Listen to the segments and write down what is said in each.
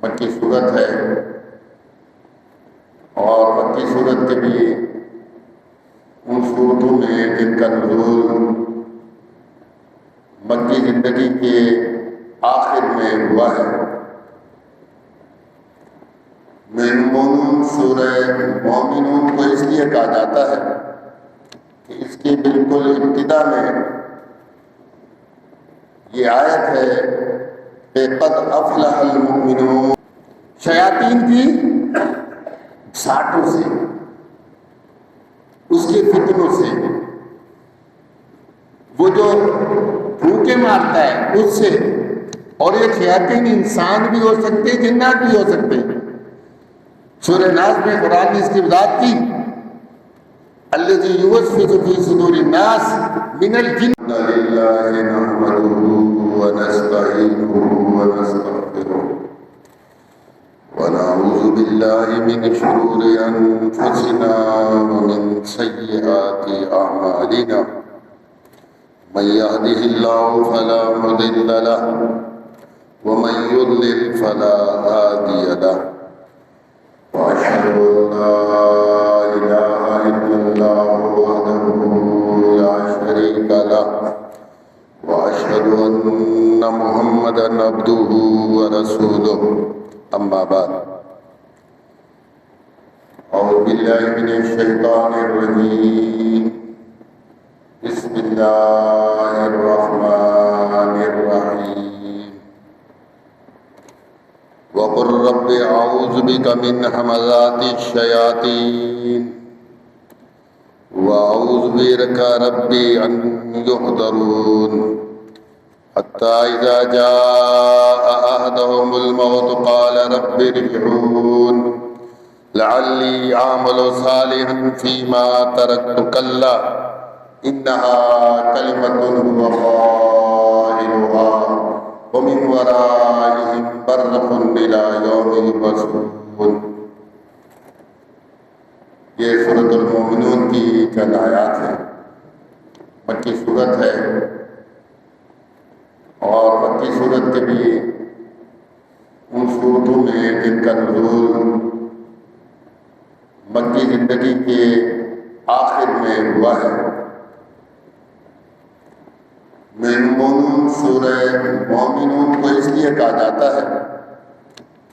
مکی صورت ہے، اور مکی صورت کے بھی ان صورتوں میں جن کا نزول مکی زندگی کے آخر میں ہوا ہے۔ مومنون سورہ مومنون کو اس لیے کہا جاتا ہے کہ اس کی بالکل ابتدا میں یہ آیت ہے کہ قد افلح المؤمنون، شیاطین کی ساٹوں سے، اس کے فتنوں سے، وہ جو پھونکے مارتا ہے اس سے، اور یہ شیاطین انسان بھی ہو سکتے، جنات بھی ہو سکتے۔ سورہ ناس میں قرآن نے اس کی وضاحت کی، الذی یوسوس فی صدور الناس من الجن للہ نحمده ونستعینه ونستغفره ونعوذ باللہ من شرور انفسنا ومن سیئات اعمالنا من يهده الله فلا مضل له ومن يضلل فلا هادي له وأشهد أن لا إله إلا الله وحده لا شريك له وأشهد أن محمدا عبده ورسوله أما بعد أعوذ بالله من الشيطان الرجيم بسم الله الرحمن الرحيم وقل رب اعوذ بك من همزات الشياطين واعوذ بك رب ان يحضرون حتى اذا جاء احدهم الموت قال رب ارجعون لعلي اعمل صالحا فيما تركت كلا انها كلمة هو قائلها ومن ورائهم برزخ إلى يوم يبعثون۔ یہ سورۃ المومنون کی چند آیات ہیں، مکی صورت ہے، اور مکی صورت کے بھی ان صورتوں میں جن کا نزول مکی زندگی کے آخر میں ہوا ہے۔ مومنون سورہ مومنون کو اس لیے کہا جاتا ہے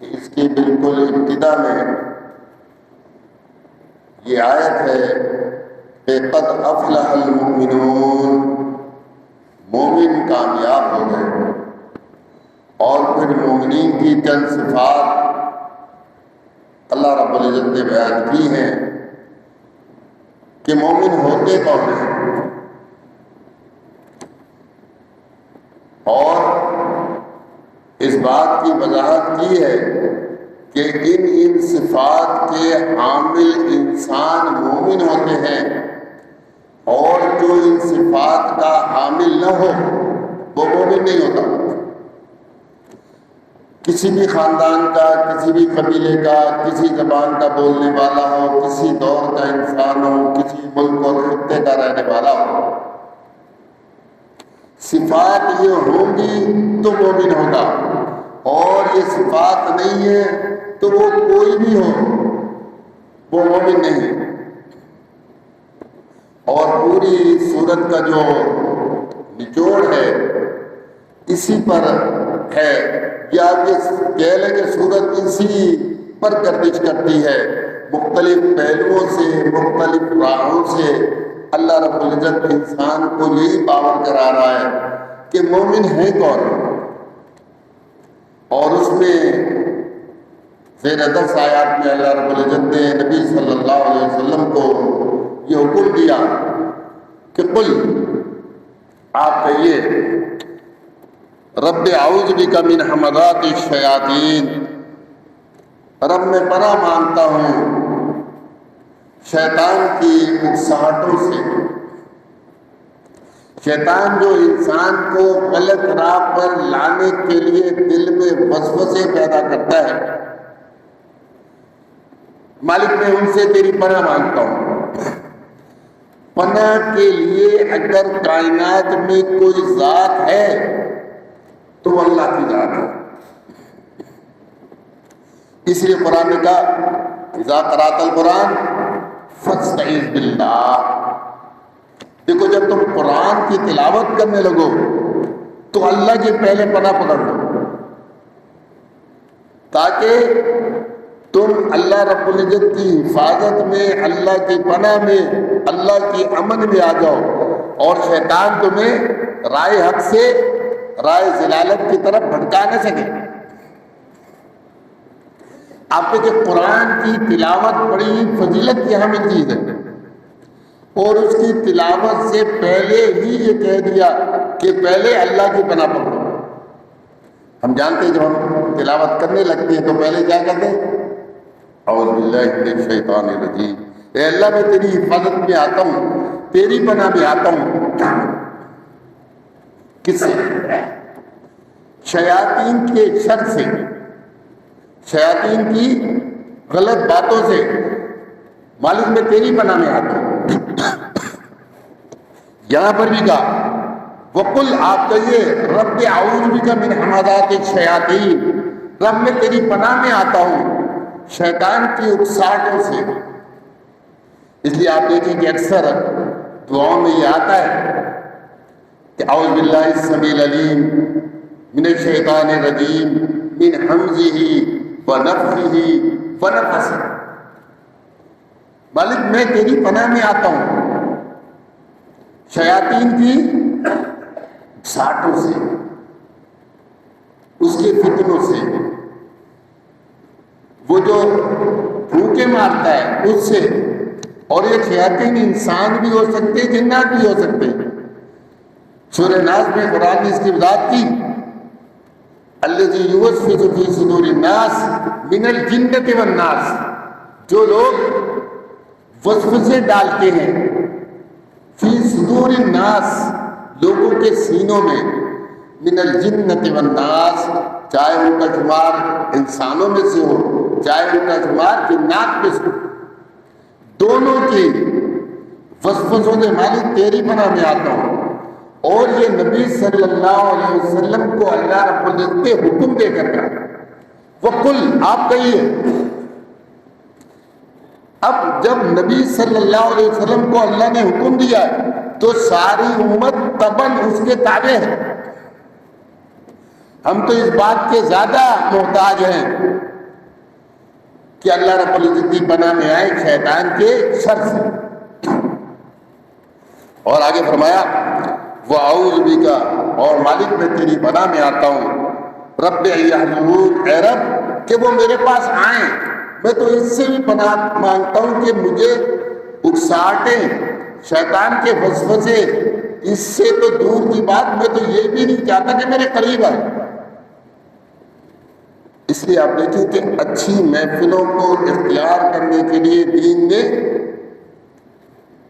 کہ اس کی بالکل ابتدا میں یہ آیت ہے کہ قد افلح المؤمنون، مومن کامیاب ہو گئے، اور پھر مومنین کی چند صفات اللہ رب العزت نے بیان کی ہیں کہ مومن ہوتے کون ہیں، اور اس بات کی وضاحت کی ہے کہ ان صفات کے حامل انسان مومن ہوتے ہیں، اور جو ان صفات کا حامل نہ ہو وہ مومن نہیں ہوتا۔ کسی بھی خاندان کا، کسی بھی قبیلے کا، کسی زبان کا بولنے والا ہو، کسی دور کا انسان ہو، کسی ملک اور خطے کا رہنے والا ہو، صفات یہ ہوں گی تو مومن ہوگا، اور یہ صفات نہیں ہے تو وہ کوئی بھی ہو وہ مومن نہیں۔ اور پوری سورت کا جو نچوڑ ہے اسی پر ہے، یا یہ کہہ لیں کہ سورت اسی پر گردش کرتی ہے، مختلف پہلوؤں سے، مختلف راہوں سے اللہ رب العزت انسان کو یہی باور کرا رہا ہے کہ مومن ہے کون۔ اور اس میں زیر 10 آیات میں اللہ رب العزت نے نبی صلی اللہ علیہ وسلم کو یہ حکم دیا کہ قل، آپ کہیے رب اعوذ بک من همزات الشیاطین، رب میں پناہ مانگتا ہوں شیطان کی اکساہٹوں سے۔ شیطان جو انسان کو غلط راہ پر لانے کے لیے دل میں وسوسے پیدا کرتا ہے، مالک میں ان سے تیری پناہ مانگتا ہوں۔ پناہ کے لیے اگر کائنات میں کوئی ذات ہے تو اللہ کی ذات ہے۔ اس لیے قرآن نے کہا اذا قرأت القرآن فاستعذ باللہ. دیکھو جب تم قرآن کی تلاوت کرنے لگو تو اللہ کی پہلے پناہ پکڑ لو، تاکہ تم اللہ رب العزت کی حفاظت میں، اللہ کی پناہ میں، اللہ کی امن میں آ جاؤ، اور شیطان تمہیں رائے حق سے رائے ضلالت کی طرف بھٹکا نہ سکے. آپ کے قرآن کی تلاوت بڑی فضیلت کی حامل چیز ہے، اور اس کی تلاوت سے پہلے ہی یہ کہہ دیا کہ پہلے اللہ کی پناہ پکڑو. ہم جانتے ہیں جب ہم تلاوت کرنے لگتے ہیں تو پہلے کیا کہتے ہیں؟ اعوذ باللہ من الشیطان الرجیم. اے اللہ میں تیری حفاظت میں آتا ہوں، تیری پناہ میں آتا ہوں. کس سے؟ شیاطین کے شر سے، شیاطین کی غلط باتوں سے. مالک میں تیری پناہ میں آتا ہوں. یہاں پر بھی کہا وقل، آپ کہیے رب اعوذ بک من ہمزات الشیاطین، رب میں تیری پناہ میں آتا ہوں شیطان کی اکساہٹوں سے. اس لیے آپ دیکھیں کہ اکثر دعاؤں میں یہ آتا ہے کہ اعوذ باللہ السمیع العلیم من الشیطان الرجیم من حمزہ ونفخہ ونفثہ. مالک میں تیری پناہ میں آتا ہوں شیاطین کی اکساہٹوں سے، اس کے فتنوں سے. وہ جو پھونکے مارتا ہے اس سے. اور یہ شیاطین انسان بھی ہو سکتے، جنات بھی ہو سکتے. سورہ ناس میں قرآن نے اس کی وضاحت کی الذی یوسوس فی صدور الناس من الجنۃ والناس. جو لوگ وسوسے ڈالتے ہیں فی صدور الناس، لوگوں کے سینوں میں، من الجنۃ والناس، چاہے ان کا شمار انسانوں میں سے ہو چاہے ان کا شمار جنات میں سے ہو، دونوں کی وسوسوں سے مالک تیری پناہ میں آتا ہوں. اور یہ نبی صلی اللہ علیہ وسلم کو اللہ رب العزت نے حکم دے کر کہا وقل، آپ کہیے. اب جب نبی صلی اللہ علیہ وسلم کو اللہ نے حکم دیا تو ساری امت طبعاً اس کے تابع ہے. ہم تو اس بات کے زیادہ محتاج ہیں کہ اللہ رب العزت کی پناہ میں آئے شیطان کے شر سے. اور آگے فرمایا وَأَعُوذُ بِكَ، اور مالک میں تیری پناہ میں آتا ہوں رب یحضرون، اے رب کہ وہ میرے پاس آئیں. میں تو اس سے بھی پناہ مانگتا ہوں کہ مجھے اکساہٹیں، شیطان کے وسوسے، اس سے تو دور کی بات، میں تو یہ بھی نہیں چاہتا کہ میرے قریب آئے. اس لیے آپ دیکھیں کہ اچھی محفلوں کو اختیار کرنے کے لیے دین نے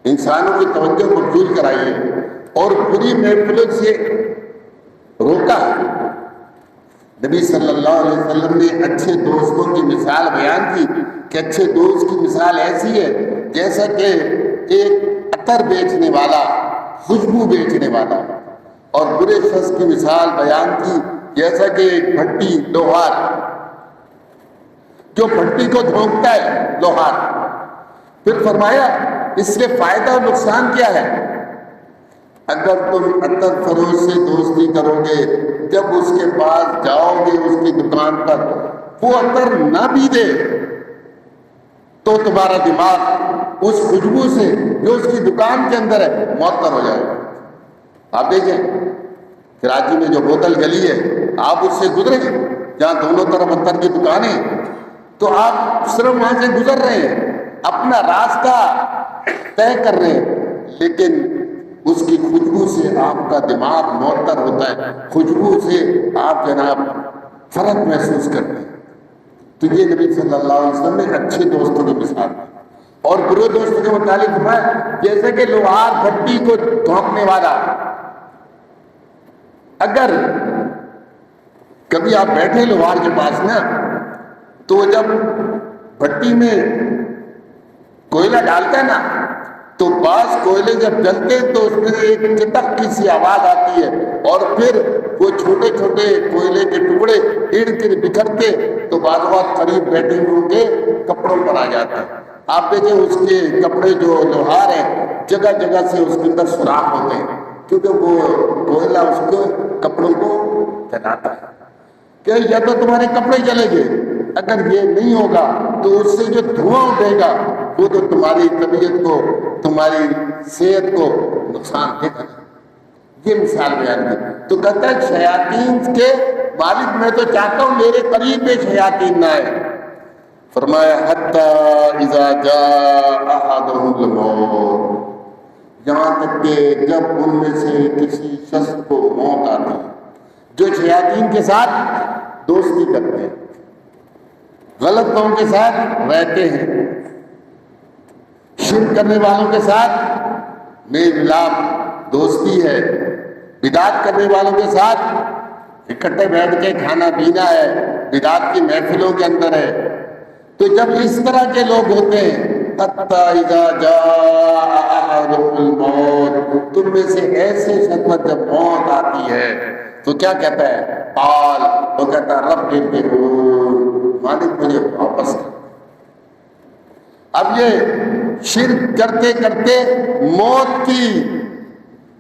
انسانوں کی توجہ مبذول کرائی ہے اور بری محفلوں سے روکا. نبی صلی اللہ علیہ وسلم نے اچھے دوستوں کی مثال بیان کی کہ اچھے دوست کی مثال ایسی ہے جیسا کہ ایک عطر بیچنے والا، خوشبو بیچنے والا، اور برے شخص کی مثال بیان کی جیسا کہ ایک بھٹی، لوہار، جو بھٹی کو دھونکتا ہے، لوہار. پھر فرمایا اس سے فائدہ اور نقصان کیا ہے؟ اگر تم عطر فروش سے دوستی کرو گے، جب اس کے پاس جاؤ گے اس کی دکان پر، وہ عطر نہ بھی دے تو تمہارا دماغ اس خوشبو سے جو اس کی دکان کے اندر ہے معطر ہو جائے گا. آپ دیکھیں کراچی میں جو بوتل گلی ہے، آپ اس سے گزریں جہاں دونوں طرف عطر کی دکانیں، تو آپ صرف وہاں سے گزر رہے ہیں، اپنا راستہ طے کر رہے ہیں، لیکن اس کی خوشبو سے آپ کا دماغ معطر ہوتا ہے، خوشبو سے آپ جناب فرق محسوس کرتے ہیں. تو یہ نبی صلی اللہ علیہ وسلم نے اچھے دوستوں کی مثال دی. اور برے دوستوں کے متعلق فرمایا جیسے کہ لوہار بھٹی کو دھونکنے والا. اگر کبھی آپ بیٹھے لوہار کے پاس نا، تو جب بھٹی میں کوئلہ ڈالتا ہے نا تو بعض کوئلے جب جلتے ہیں تو اس میں ایک چٹک کی سی آواز آتی ہے اور پھر وہ چھوٹے چھوٹے کوئلے کے ٹکڑے ارد گرد بکھرتے تو بعض اوقات قریب بیٹھے ہوئے کے کپڑوں پر آ جاتا ہے. آپ دیکھیں اس کے کپڑے جو لوہار ہیں جگہ جگہ سے اس کے اندر سوراخ ہوتے ہیں کیونکہ وہ کوئلہ اس کو کپڑوں کو جلاتا ہے کہ یا تو تمہارے کپڑے جلیں گے. اگر یہ نہیں ہوگا تو اس سے جو دھواں اٹھے گا وہ تو تمہاری طبیعت کو تمہاری صحت کو نقصان دے گا. یہ مثال بیان کی. تو کہتا ہے شیاطین کے مالک میں تو چاہتا ہوں میرے قریب میں شیاطین نہ آئے. فرمایا حتی اذا جاء احدهم الموت، یہاں تک کہ جب ان میں سے کسی شخص کو موت آتی ہے. جو شیاطین کے ساتھ دوستی کرتے ہیں، غلط قوم کے ساتھ رہتے ہیں، شرک کرنے والوں کے ساتھ میل ملاپ دوستی ہے، بدعت کرنے والوں کے ساتھ اکٹھے بیٹھ کے کھانا پینا ہے، بدعت کی محفلوں کے اندر ہے. تو جب اس طرح کے لوگ ہوتے ہیں حتی اذا جاء احدهم الموت، تم میں سے ایسے شخص جب موت آتی ہے تو کیا کہتا ہے؟ قال، وہ کہتا ہے رب ارجعون، مالک مجھے واپس کر. اب یہ شرک کرتے کرتے موت کی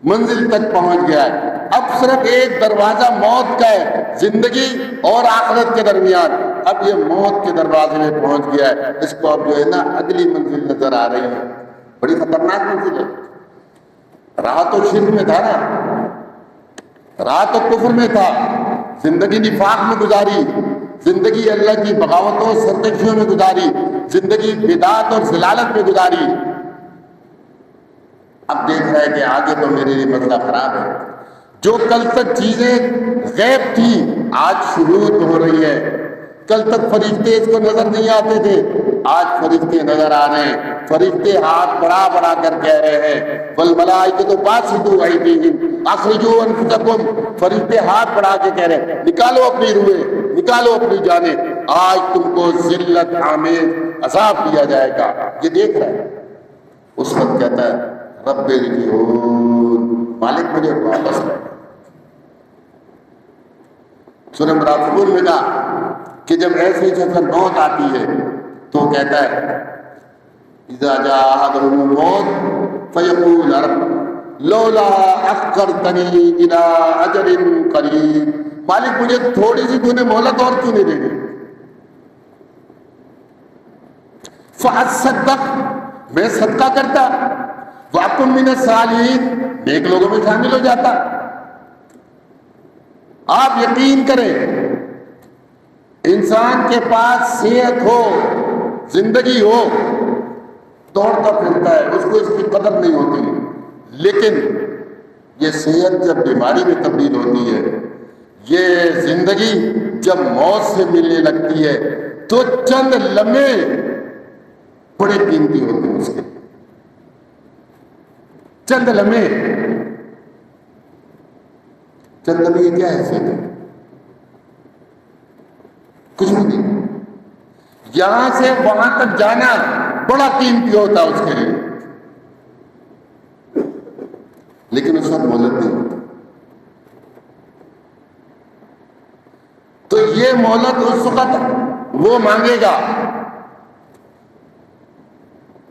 منزل تک پہنچ گیا ہے. اب صرف ایک دروازہ موت کا ہے، زندگی اور آخرت کے درمیان. اب یہ موت کے دروازے میں پہنچ گیا ہے. اس کو اب جو ہے نا اگلی منزل نظر آ رہی ہے، بڑی خطرناک منزل ہے. رہا تو شرک میں تھا نا، رہا تو کفر میں تھا، زندگی نفاق میں گزاری، زندگی اللہ کی بغاوتوں سرکشیوں میں گزاری، زندگی بدعت اور ضلالت میں گزاری. اب دیکھ رہا ہے کہ آگے تو میرے لیے مسئلہ خراب ہے. جو کل تک چیزیں غیب تھی آج شہود ہو رہی ہے. کل تک فرشتے اس کو نظر نہیں آتے تھے، آج فرشتے نظر آ رہے ہیں. فرشتے ہاتھ بڑا بڑا کر کہہ رہے ہیں والملائکۃ باسطوا ایدیہم اخرجوا انفسکم، فرشتے ہاتھ بڑھا کے کہہ رہے ہیں نکالو اپنی روحیں، نکالو اپنی جانیں، آج تم کو ذلت آمیز عذاب دیا جائے گا. یہ دیکھ رہا ہے. اس وقت کہتا ہے رب ارجعون، مالک مجھے واپس لے. سورہ منافقون میں کہا کہ جب ایسی شخص موت آتی ہے تو کہتا ہے اذا جاء احدهم الموت فیقول رب لولا اخرتنی الى اجل قریب، مالک مجھے تھوڑی سی تو نے مہلت اور کیوں نہیں دے دی. فاصدق، میں صدقہ کرتا، واکن من الصالحین، نیک لوگوں میں شامل ہو جاتا. آپ یقین کریں انسان کے پاس صحت ہو، زندگی ہو، دوڑتا پھرتا ہے، اس کو اس کی قدر نہیں ہوتی. لیکن یہ صحت جب بیماری میں تبدیل ہوتی ہے، یہ زندگی جب موت سے ملنے لگتی ہے تو چند لمحے بڑے قیمتی ہوتے ہیں. اس کے چند لمحے کیا حیثیت ہے؟ کچھ بھی نہیں. یہاں سے وہاں تک جانا بڑا قیمتی ہوتا ہے اس کے لیے، لیکن اس وقت مہلت نہیں ہوتی. تو یہ مہلت اس وقت وہ مانگے گا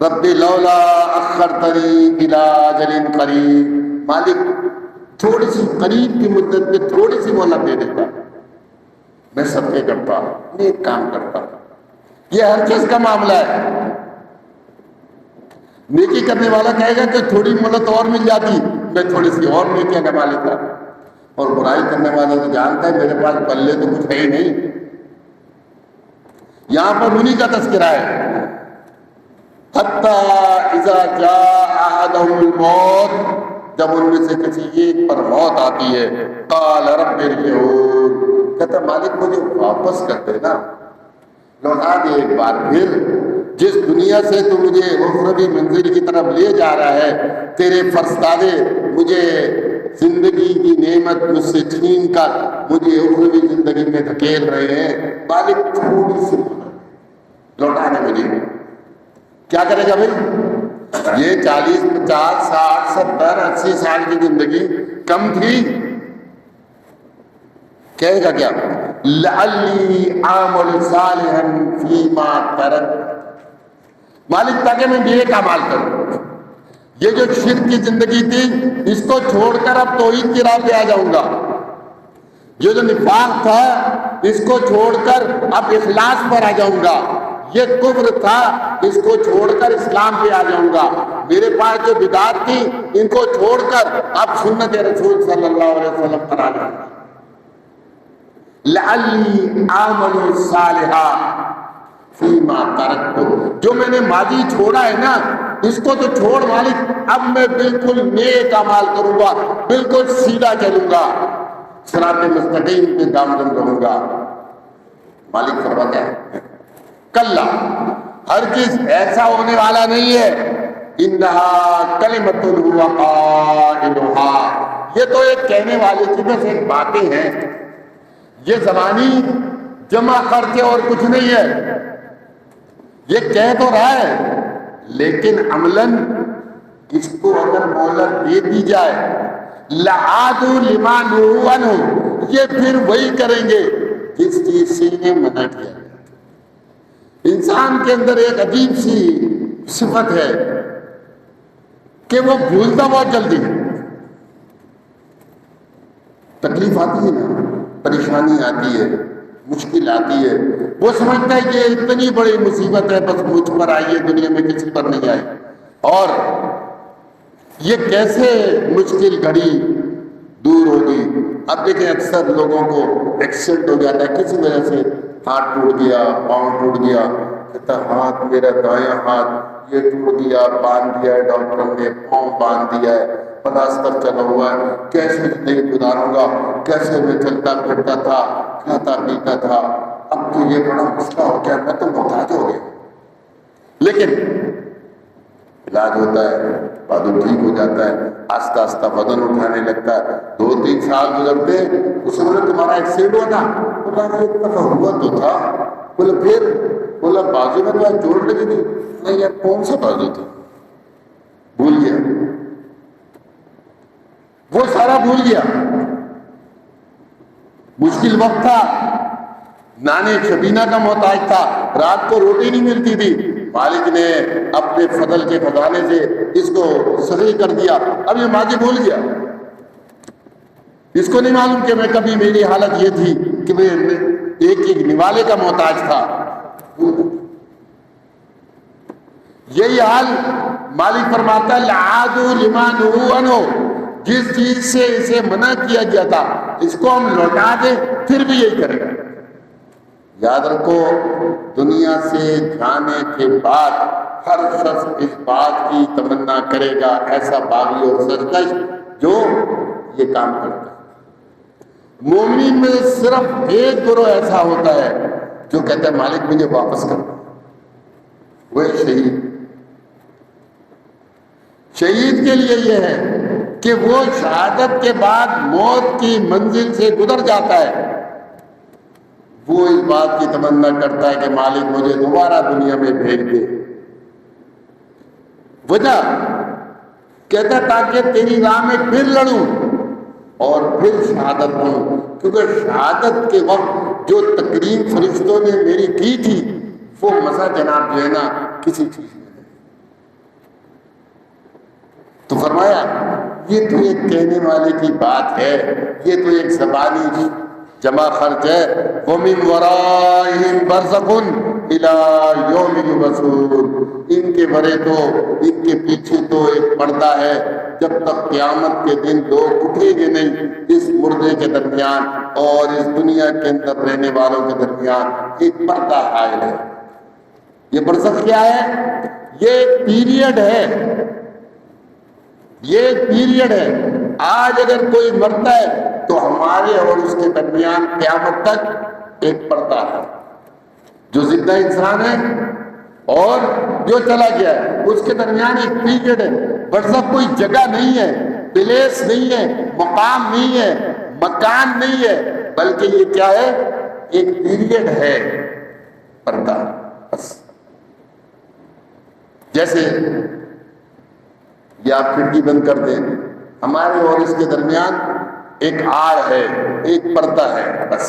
رب لولا اخرتنی الی اجل قریب، مالک تھوڑی سی قریب کی مدت میں تھوڑی سی مہلت دے دیتا، میں صدقے کرتا، نیک کام کرتا. یہ ہر چیز کا معاملہ ہے. نیکی کرنے والا کہے گا کہ تھوڑی مہلت اور مل جاتی، میں تھوڑی سی اور نیکیاں کما لیتا. اور برائی کرنے والا تو جانتا ہے میرے پاس پلے تو کچھ ہے ہی نہیں. یہاں پر انہی کا تذکرہ ہے حتی اذا جاء احدهم الموت، جب ان میں سے کسی ایک پر موت آتی ہے قال رب ارجعون، کہتا مالک مجھے واپس کر دینا، لوٹا دے ایک بار پھر. جس دنیا سے تو مجھے اخروی منزل کی طرف لے جا رہا ہے، تیرے فرستادے مجھے زندگی کی نعمت مجھ سے چھین کر مجھے اخروی زندگی میں دھکیل رہے ہیں، مالک تھوڑی سی لوٹا دے مجھے. کیا کرے گا بھائی؟ یہ 40 50 60 70 80 سال کی زندگی کم تھی؟ کہے گا کیا؟ لعلی اعمل صالحا فیما ترک، مالک تاکہ میں نیک اعمال کروں، یہ جو شرک کی زندگی تھی اس کو چھوڑ کر اب توحید کی راہ پہ آ جاؤں گا، یہ جو نفاق تھا اس کو چھوڑ کر اب اخلاص پر آ جاؤں گا، یہ کفر تھا اس کو چھوڑ کر اسلام پہ آ جاؤں گا، میرے پاس جو بدعات تھی ان کو چھوڑ کر اب سنت رسول صلی اللہ علیہ وسلم پر آ جاؤں گا۔ لعلی اعمل صالحا فیما ترکت، جو میں نے ماضی چھوڑا ہے نا اس کو تو چھوڑ مالک، اب میں بالکل نیک اعمال کروں گا، بالکل سیدھا چلوں گا، صراط مستقیم پہ گامزن رہوں گا۔ مالک فرماتا ہے کلا، ہرگز ایسا ہونے والا نہیں ہے، انہا کلمۃ هو قائلها، یہ تو ایک کہنے والے کی بس ایک باتیں ہیں، یہ زبانی جمع خرچ اور کچھ نہیں ہے، یہ کہہ تو رہا ہے لیکن عملاً اس کو اگر مہلت دے دی جائے لعادوا لما نہوا عنہ، یہ پھر وہی کریں گے جس چیز سے انہیں منع کیا گیا۔ انسان کے اندر ایک عجیب سی صفت ہے کہ وہ بھولتا بہت جلدی ہے، تکلیف آتی ہے نا، پریشانی آتی ہے، مشکل آتی ہے، وہ سمجھتا ہے کہ یہ اتنی بڑی مصیبت ہے بس مجھ پر آئی ہے، دنیا میں کسی پر نہیں آئی، اور یہ کیسے مشکل گھڑی دور ہوگی۔ اب دیکھیں اکثر لوگوں کو ایکسیڈنٹ ہو جاتا ہے کسی وجہ سے، ہاتھ ٹوٹ گیا، پاؤں ٹوٹ گیا، کہتا ہاتھ میرا دایاں ہاتھ یہ ٹوٹ گیا، باندھ دیا ہے ڈاکٹر نے، پاؤں باندھ دیا ہے، پلاستر چلا ہوا ہے، کیسے زندگی گزاروں گا، کیسے میں چلتا پھرتا تھا، کھاتا پیتا تھا، اب تو یہ بڑا مسئلہ ہو گیا، میں تو محتاج ہو گیا۔ لیکن علاج ہوتا ہے، بدن ٹھیک ہو جاتا ہے، آہستہ آہستہ بدن اٹھانے لگتا ہے، 2-3 سال گزرتے، اس میں تمہارا ایکسیڈنٹ ہوا تھا، بولا ایک دفعہ ہوا تو تھا، بولے پھر، بولا بازو میں تو چوٹ لگی تھی، نہیں یار کون سا بازو تھا، بھول گیا، وہ سارا بھول گیا، مشکل وقت تھا، نانے شبینہ کا محتاج تھا، رات کو روٹی نہیں ملتی تھی، مالک نے اپنے فضل کے خزانے سے اس کو صحیح کر دیا، اب یہ ماضی بھول گیا، اس کو نہیں معلوم کہ میں کبھی میری حالت یہ تھی کہ میں ایک نوالے کا محتاج تھا۔ یہی حال مالک فرماتا ہے لعادوا لما نہوا عنہ، جس چیز سے اسے منع کیا گیا تھا اس کو ہم لوٹا دیں پھر بھی یہی کرے گا۔ یاد رکھو دنیا سے جانے کے بعد ہر شخص اس بات کی تمنا کرے گا، ایسا باغی اور سرکش جو یہ کام کرتا ہے۔ مومنین میں صرف ایک گروہ ایسا ہوتا ہے جو کہتا ہے مالک مجھے واپس کر، وہ شہید۔ شہید کے لیے یہ ہے کہ وہ شہادت کے بعد موت کی منزل سے گزر جاتا ہے، وہ اس بات کی تمنا کرتا ہے کہ مالک مجھے دوبارہ دنیا میں بھیج دے۔ وجہ کہتا ہے تاکہ تیری راہ میں پھر لڑوں اور پھر شہادت ہوں، کیونکہ شہادت کے وقت جو تقریم فرشتوں نے میری کی تھی وہ مزہ جناب جو ہے نا کسی چیز میں نہیں۔ تو فرمایا یہ تو ایک کہنے والے کی بات ہے، یہ تو ایک زبانی جمع خرچ ہے، وَمِن وَرَائِهِمْ بَرْزَخٌ إِلَىٰ يَوْمِ يُبْعَثُونَ، ان کے بڑے تو ان کے پیچھے تو ایک پردہ ہے، جب تک قیامت کے دن لوگ اٹھیں گے نہیں، اس مردے کے درمیان اور اس دنیا کے اندر رہنے والوں کے درمیان ایک پردہ حائل ہے۔ یہ برزخ کیا ہے؟ یہ ایک پیریڈ ہے، یہ ایک پیریڈ ہے۔ آج اگر کوئی مرتا ہے تو ہمارے اور اس کے درمیان قیامت تک ایک پردہ ہے، جو زندہ انسان ہے اور جو چلا گیا ہے اس کے درمیان ایک پیریڈ ہے۔ برزخ کوئی جگہ نہیں ہے، پلیس نہیں ہے، مقام نہیں ہے، مکان نہیں ہے، بلکہ یہ کیا ہے؟ ایک پیریڈ ہے، پردہ۔ بس جیسے یا آپ کھڑکی بند کر دیں، ہمارے اور اس کے درمیان ایک آڑ ہے، ایک پردہ ہے، بس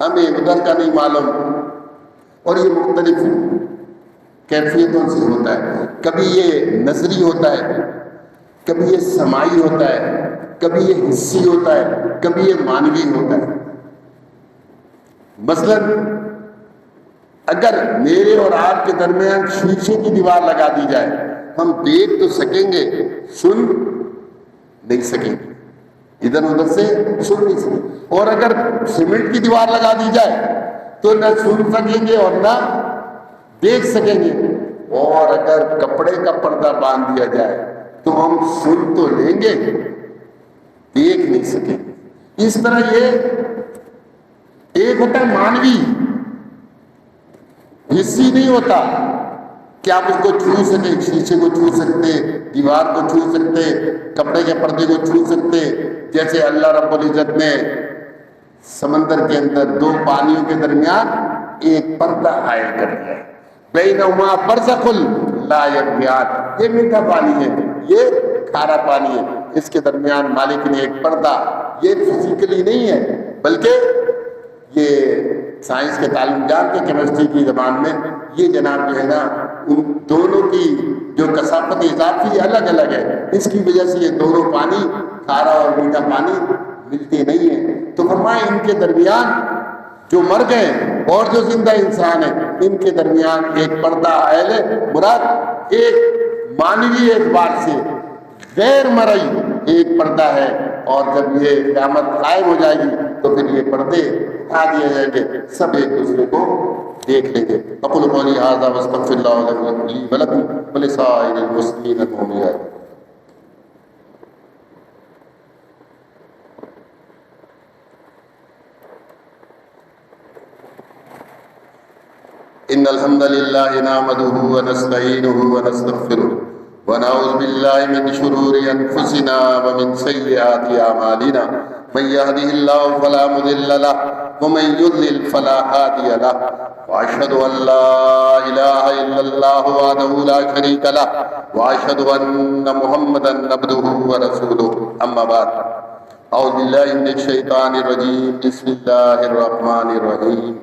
ہمیں ادھر کا نہیں معلوم. اور یہ مختلف کیفیتوں سے ہوتا ہے، کبھی یہ نظری ہوتا ہے، کبھی یہ سماعی ہوتا ہے، کبھی یہ حسی ہوتا ہے، کبھی یہ مانوی ہوتا ہے. مثلا اگر میرے اور آپ کے درمیان شیشے کی دیوار لگا دی جائے، ہم دیکھ تو سکیں گے، سن نہیں سکیں گے، ادھر ادھر سے سن نہیں سکیں گے. اور اگر سیمنٹ کی دیوار لگا دی جائے تو نہ سن سکیں گے اور نہ دیکھ سکیں گے. اور اگر کپڑے کا پردہ باندھ دیا جائے تو ہم سن تو لیں گے، دیکھ نہیں سکیں گے. اس طرح یہ ایک ہوتا ہے مانوی، حسی نہیں ہوتا کہ آپ اس کو چھو سکیں، شیشے کو چھو سکتے، دیوار کو چھو سکتے، کپڑے کے پردے کو چھو سکتے. جیسے اللہ رب العزت نے سمندر کے اندر دو پانیوں کے درمیان ایک پردہ عائد کر دیا ہے، بینہما برزخ لا یبغیان. یہ میٹھا پانی ہے، یہ کھارا پانی ہے، اس کے درمیان مالک نے ایک پردہ، یہ فزیکلی نہیں ہے بلکہ یہ سائنس کے تعلیم جانتے، کیمسٹری کی زبان میں یہ جناب جو ہے نا ان دونوں کی جو کثافت اضافی الگ الگ ہے، اس کی وجہ سے یہ دونوں پانی کھارا اور میٹھا پانی ملتے نہیں ہیں. تو فرمائے ان کے درمیان جو مر گئے اور جو زندہ انسان ہیں ان کے درمیان ایک پردہ عائل ہے. مراد ایک مانوی اعتبار سے غیر مرئی ایک پردہ ہے، اور جب یہ قیامت قائم ہو جائے گی تو پھر یہ پردے ہٹا دیے جائیں گے، سب ایک دوسرے کو دیکھ لیں گے. اقول قولی ھذا واستغفر اللہ لی ولکم ولسائر المسلمین المؤمنین. ان الحمد للہ نحمده ونستعینه ونستغفره ونعوذ باللہ من شرور انفسنا ومن سیئات اعمالنا من يهده الله فلا مضل له ومن يضلل فلا هادي له واشهد ان لا اله الا الله وحده لا شريك له واشهد ان محمدا عبده ورسوله. اما بعد، اعوذ باللہ من الشیطان الرجیم، بسم اللہ الرحمن الرحیم.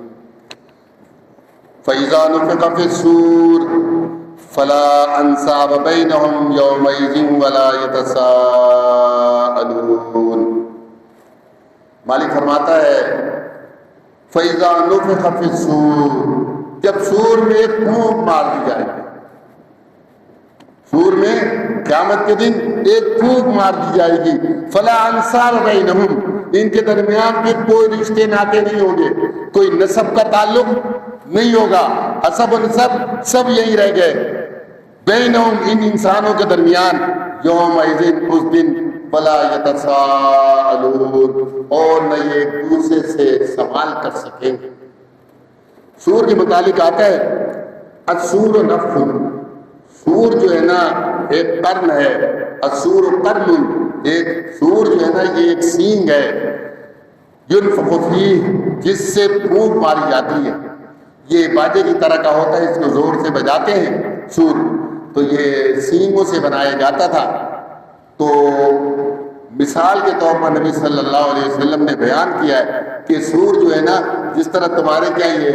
فَإِذَا نُفِخَ فِي الصُّورِ فَلَا أَنْسَابَ بَيْنَهُمْ يَوْمَئِذٍ وَلَا يَتَسَاءَلُونَ. مالک فرماتا ہے فَإِذَا نُفِخَ فِي الصُّورِ، جب سور میں ایک پھونک مار دی جائے گی، سور میں قیامت کے دن ایک پھونک مار دی جائے گی، فَلَا أَنْسَابَ بَيْنَهُمْ، ان کے درمیان پھر کوئی رشتے ناطے نہیں ہوں گے، کوئی نسب کا تعلق نہیں ہوگا، حسب و نسب سب یہی رہ گئے. بینہم، ان انسانوں کے درمیان، یومئذ، اس دن، ولا یتساءلون، اور نہ یہ ایک دوسرے سے سوال کر سکیں گے. سور کے متعلق آتا ہے السور نفخ، سور جو ہے نا ایک قرن ہے، السور قرن، ایک سور جو ہے نا یہ ایک سینگ ہے، ينفخ فیہ، جس سے پھونک ماری جاتی ہے. یہ باجے کی طرح کا ہوتا ہے، اس کو زور سے بجاتے ہیں سور، تو یہ سینگوں سے بنایا جاتا تھا. تو مثال کے طور پر نبی صلی اللہ علیہ وسلم نے بیان کیا ہے کہ سور جو ہے نا جس طرح تمہارے کیا یہ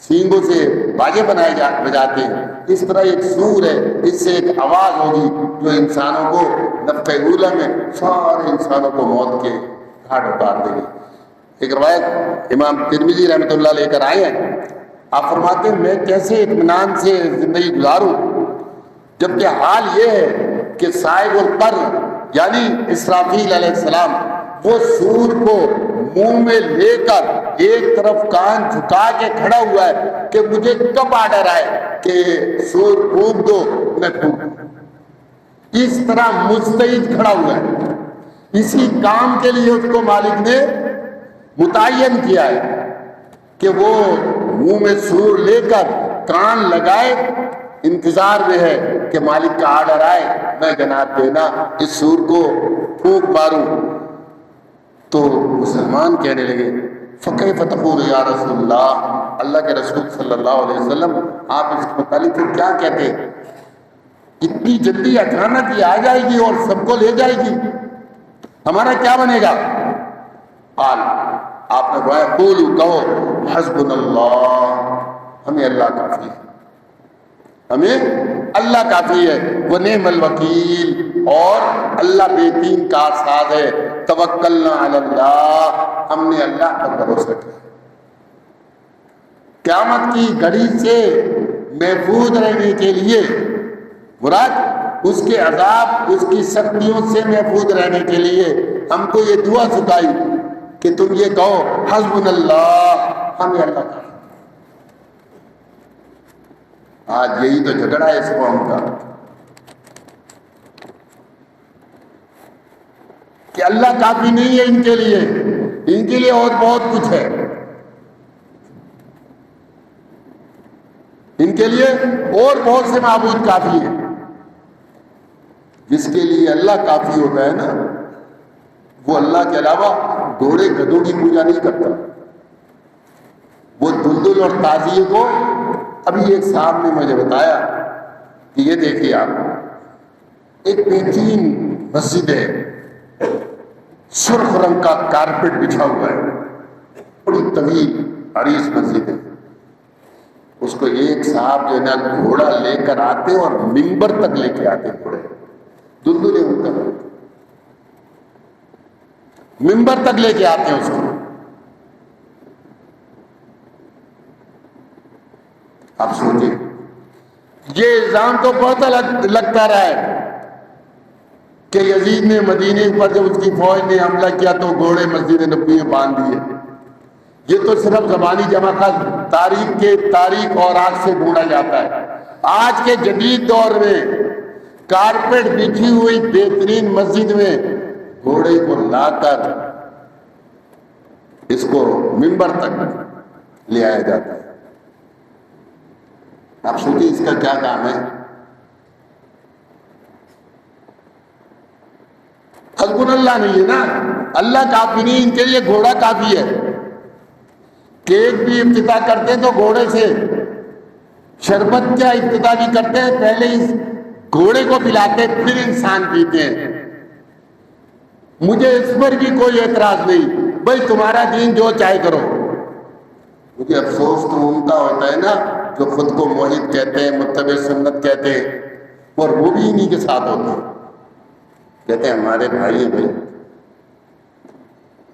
سینگوں سے باجے بجاتے ہیں، اس طرح ایک سور ہے، اس سے ایک آواز ہوگی جو انسانوں کو نفخہ اولی میں سارے انسانوں کو موت کے گھاٹ اتار دے گی. ایک روایت امام ترمذی رحمۃ اللہ لے کر آئے ہیں، آپ فرماتے ہیں میں کیسے اطمینان سے زندگی گزاروں جبکہ حال یہ ہے کہ صاحب القر یعنی اسرافیل علیہ السلام وہ سور کو منہ میں لے کر ایک طرف کان جھکا کے کھڑا ہوا ہے کہ مجھے کب آرڈر آئے کہ سور پھونک دو میں پھونک دوں. اس طرح مستعد کھڑا ہوا ہے، اسی کام کے لیے اس کو مالک نے متعین کیا ہے کہ وہ منہ میں سور لے کر کان لگائے، انتظار میں ہے کہ مالک کا آرڈر آئے، میں جناب دینا اس سور کو پھونک ماروں. تو مسلمان کہنے لگے فَكَيْفَ تَقُولُ يَا رَسُولَ اللَّهِ، اللہ کے رسول صلی اللہ علیہ وسلم آپ اس کے متعلق کیا کہتے ہیں؟ اتنی جلدی اچانک یہ آ جائے گی اور سب کو لے جائے گی، ہمارا کیا بنے گا؟ قال آپ نے فرمایا قولوا کہو حسبنا اللہ، ہمیں اللہ کافی ہے، ہمیں اللہ کافی ہے، ونعم الوکیل، اور اللہ بہترین کارساز ہے، توکلنا علی اللہ، ہم نے اللہ پر بھروسہ کیا۔ قیامت کی گھڑی سے محفوظ رہنے کے لیے مراد اس کے عذاب، اس کی سختیوں سے محفوظ رہنے کے لیے ہم کو یہ دعا سکھائی کہ تم یہ کہو حسبنا اللہ، ہمیں اللہ کا۔ آج یہی تو جھگڑا ہے اس قوم کا کہ اللہ کافی نہیں ہے ان کے لیے اور بہت کچھ ہے، ان کے لیے اور بہت سے معبود کافی ہیں۔ جس کے لیے اللہ کافی ہوتا ہے نا، وہ اللہ کے علاوہ گھوڑے گدھوں کی پوجا نہیں کرتا، وہ دلدل اور تازیے کو۔ ابھی ایک صاحب نے مجھے بتایا کہ یہ دیکھیے آپ، ایک بہترین مسجد ہے، سرخ رنگ کا کارپیٹ بچھا ہوا ہے، بڑی طویل عریض مسجد ہے، اس کو ایک صاحب جو ہے نا گھوڑا لے کر آتے اور منبر تک لے کے آتے، گھوڑے دلدلے ہوتا ہے، منبر تک لے کے آتے ہیں اس کو۔ آپ سوچیں، یہ الزام تو بہت لگتا رہا ہے کہ یزید نے مدینے پر جب اس کی فوج نے حملہ کیا تو گھوڑے مسجد نبوی میں باندھ دیے۔ یہ تو صرف زبانی جمع کا تاریخ اور آگ سے ڈھونڈا جاتا ہے۔ آج کے جدید دور میں کارپیٹ بچھی ہوئی بہترین مسجد میں گھوڑے کو لا کر اس کو منبر تک لے آیا جاتا ہے۔ آپ سوچیں اس کا کیا کام ہے؟ حسبنا اللہ نہیں ہے نا، اللہ کافی نہیں، ان کے لیے گھوڑا کافی ہے۔ کیک بھی ابتدا کرتے ہیں تو گھوڑے سے، شربت کیا ابتدا بھی کرتے ہیں پہلے اس گھوڑے کو پلاتے پھر انسان پیتے ہیں۔ مجھے اس پر بھی کوئی اعتراض نہیں، بھائی تمہارا دین جو چاہے کرو۔ مجھے افسوس تو ان کا ہوتا ہے نا جو خود کو موحد کہتے ہیں، متبع سنت کہتے ہیں، اور وہ بھی انہی کے ساتھ ہوتے ہیں، کہتے ہیں ہمارے بھائی ہیں بھائی،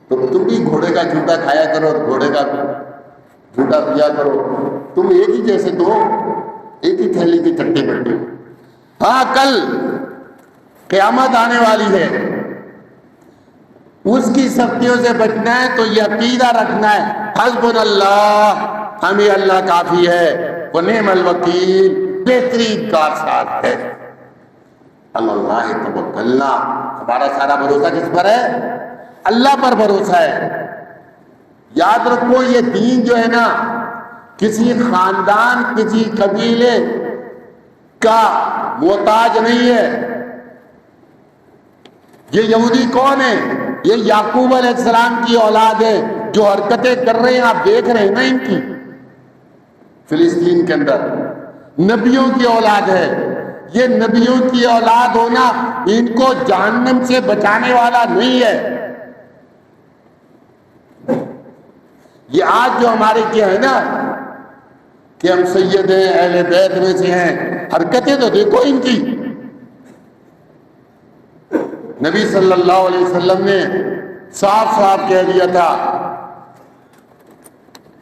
تو تم بھی گھوڑے کا جھوٹا کھایا کرو اور گھوڑے کا جھوٹا پیا کرو، تم ایک ہی جیسے تو ایک ہی تھیلی کی چٹی بٹی۔ ہاں کل قیامت آنے والی ہے، اس کی سختیوں سے بچنا ہے تو یہ عقیدہ رکھنا ہے حسبنا اللہ، ہمیں اللہ کافی ہے، ونعم الوکیل، بہترین کارساز ہے۔ اللہ توکلنا، ہمارا سارا بھروسہ کس پر ہے؟ اللہ پر بھروسہ ہے۔ یاد رکھو یہ دین جو ہے نا کسی خاندان، کسی قبیلے کا محتاج نہیں ہے۔ یہ یہودی کون ہے؟ یہ یعقوب علیہ السلام کی اولاد ہے، جو حرکتیں کر رہے ہیں آپ دیکھ رہے ہیں نا ان کی، فلسطین کے اندر نبیوں کی اولاد ہے۔ یہ نبیوں کی اولاد ہونا ان کو جہنم سے بچانے والا نہیں ہے۔ یہ آج جو ہمارے کیا ہے نا کہ ہم سید ہیں، اہل بیت میں سے ہیں، حرکتیں تو دیکھو ان کی۔ نبی صلی اللہ علیہ وسلم نے صاف صاف کہہ دیا تھا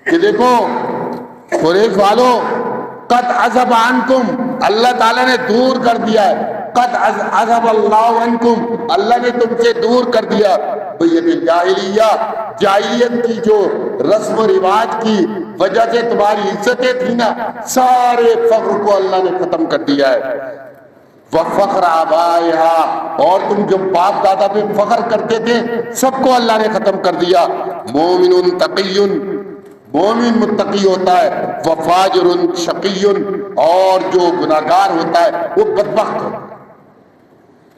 کہ دیکھو قریش والو، قد عذب عنکم، اللہ تعالیٰ نے دور کر دیا ہے، قد عذب اللہ عنکم، اللہ نے تم سے دور کر دیا بیت الجاہلیہ، جاہلیت کی جو رسم و رواج کی وجہ سے تمہاری عزتیں تھی نا، سارے فخر کو اللہ نے ختم کر دیا ہے۔ وفخر آبائہا، اور تم جو باپ دادا پہ فخر کرتے تھے سب کو اللہ نے ختم کر دیا۔ مومن تقی، مومن متقی ہوتا ہے، وفاجر شقی، اور جو گناہگار ہوتا ہے وہ بدبخت ہوتا ہے۔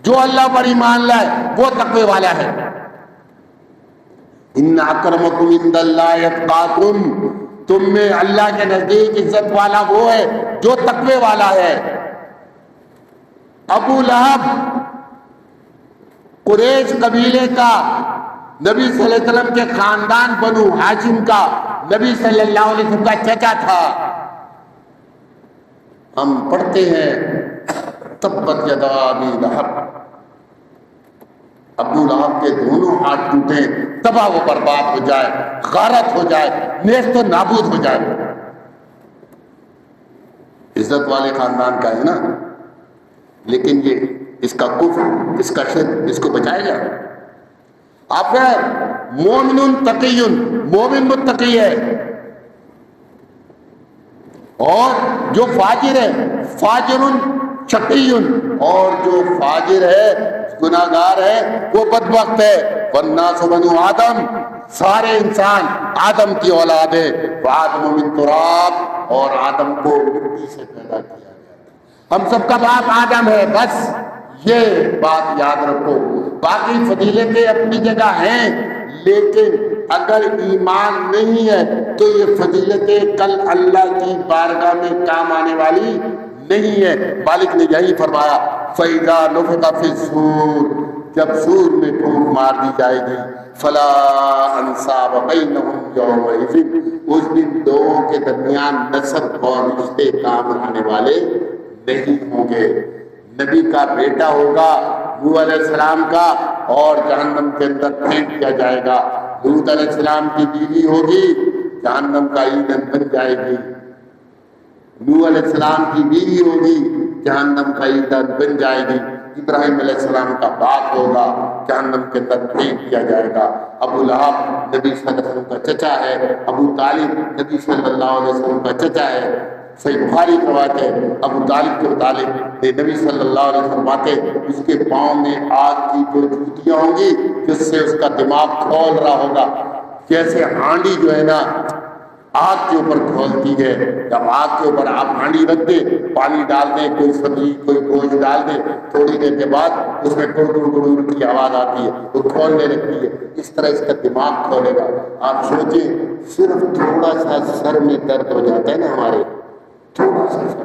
جو اللہ پر ایمان لائے وہ تقوی والا ہے۔ ان اکرمکم عند اللہ اتقاکم، تم میں اللہ کے نزدیک عزت والا وہ ہے جو تقوی والا ہے۔ ابو لہب قریش قبیلے کا، نبی صلی اللہ علیہ وسلم کے خاندان بنو ہاشم کا، نبی صلی اللہ علیہ وسلم کا چچا تھا۔ ہم پڑھتے ہیں تبت یدا ابی لہب، ابو لہب کے دونوں ہاتھ ٹوٹے، تباہ و برباد ہو جائے، غارت ہو جائے، نیست و نابود ہو جائے۔ عزت والے خاندان کا ہے نا، لیکن یہ اس کا کفر، اس کا شرک اس کو بچائے گا؟ آپ ہے مومن تقی، مومن متقی ہے، اور جو فاجر ہے فاجر شقی، اور جو فاجر ہے گناہگار ہے وہ بدبخت ہے۔ والناس بنو آدم، سارے انسان آدم کی اولاد ہے، وآدم من تراب، اور آدم کو مٹی سے پیدا کیا گیا، ہم سب کا باپ آدم ہے، بس یہ بات یاد رکھو۔ باقی فضیلتیں اپنی جگہ ہیں، لیکن اگر ایمان نہیں ہے تو یہ فضیلتیں کل اللہ کی بارگاہ میں کام آنے والی نہیں ہے۔ مالک نے یہی فرمایا فَإِذَا نُفِخَ فِي الصُّورِ، جب سور میں پھونک مار دی جائے گی، فَلَا أَنْسَابَ بَيْنَهُمْ يَوْمَئِذٍ، اس دن لوگوں کے درمیان نسب اور رشتے کام آنے والے نہیں ہوں گے۔ نبی کا بیٹا ہوگا نوح علیہ السلام کا، اور جہنم کے اندر پھینک دیا جائے گا۔ لوط علیہ السلام کی بیوی ہوگی، جہنم کا ایندھن بن جائے گی۔ نوح علیہ السلام کی بیوی ہوگی، جہنم کا ایندھن بن جائے گی۔ ابراہیم علیہ السلام کا باپ ہوگا، جہنم کے اندر پھینک دیا جائے گا۔ ابو لہب نبی صلی اللہ علیہ وسلم کا چچا ہے، ابو طالب نبی صلی اللہ علیہ وسلم کا چچا ہے۔ صحیح بخاری کی روایت ہے، ابو طالب کے متعلق نبی صلی اللہ علیہ وسلم فرماتے اس کے پاؤں میں آگ کی جو جوتیاں ہوں گی جس سے اس کا دماغ کھول رہا ہوگا، جیسے ہانڈی جو ہے نا آگ کے اوپر کھولتی ہے، جب آگ کے اوپر آپ ہانڈی رکھ دیں، پانی ڈال دیں، کوئی سبزی کوئی گوشت ڈال دیں، تھوڑی دیر کے بعد اس میں گڑ گڑ کی آواز آتی ہے، وہ کھولنے لگتی ہے، اس طرح اس کا دماغ کھولے گا۔ آپ سوچیں صرف تھوڑا سا سر میں درد ہو جاتا ہے نا ہمارے، تھوڑا سا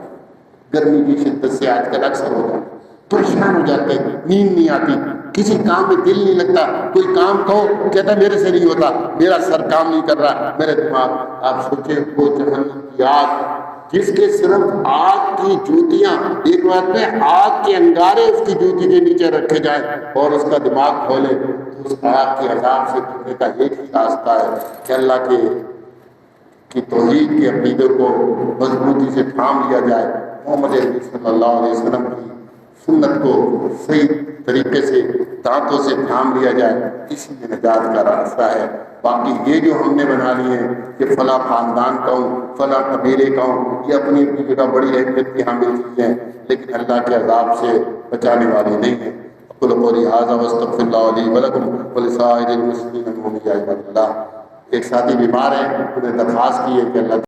گرمی کی شدت سے آج کل اکثر ہوتا ہے، پریشان ہو جاتے ہیں، نیند نہیں آتی، کسی کام میں دل نہیں لگتا، کوئی کام کہو کہتا ہے میرے سے نہیں ہوتا، میرا سر کام نہیں کر رہا، میرے دماغ۔ آپ سوچیں وہ جہنم کی آگ جس کے صرف آگ کی جوتیاں، ایک بات میں آگ کے انگارے اس کی جوتی کے نیچے رکھے جائیں اور اس کا دماغ کھولے، تو اس آگ کے عذاب سے بچنے کا ایک ہی راستہ ہے کہ اللہ کی توحید کے عقیدے کو مضبوطی سے تھام لیا جائے، محمد عربی صلی اللہ علیہ وسلم کی سنت کو صحیح طریقے سے دانتوں سے تھام لیا جائے، اسی میں نجات کا راستہ ہے۔ باقی یہ جو ہم نے بنا لیے ہیں کہ فلاں خاندان کا ہوں، فلاں قبیلے کا ہوں، یہ اپنی اپنی جگہ بڑی اہمیت کی حامل چیزیں ہیں، لیکن اللہ کے عذاب سے بچانے والی نہیں ہیں۔ اقول قولی ھذا واستغفر اللہ لی ولکم ولسائر المسلمین من کل ذنب۔ ایک ساتھی بیمار ہیں، انہیں درخواست کی ہے کہ اللہ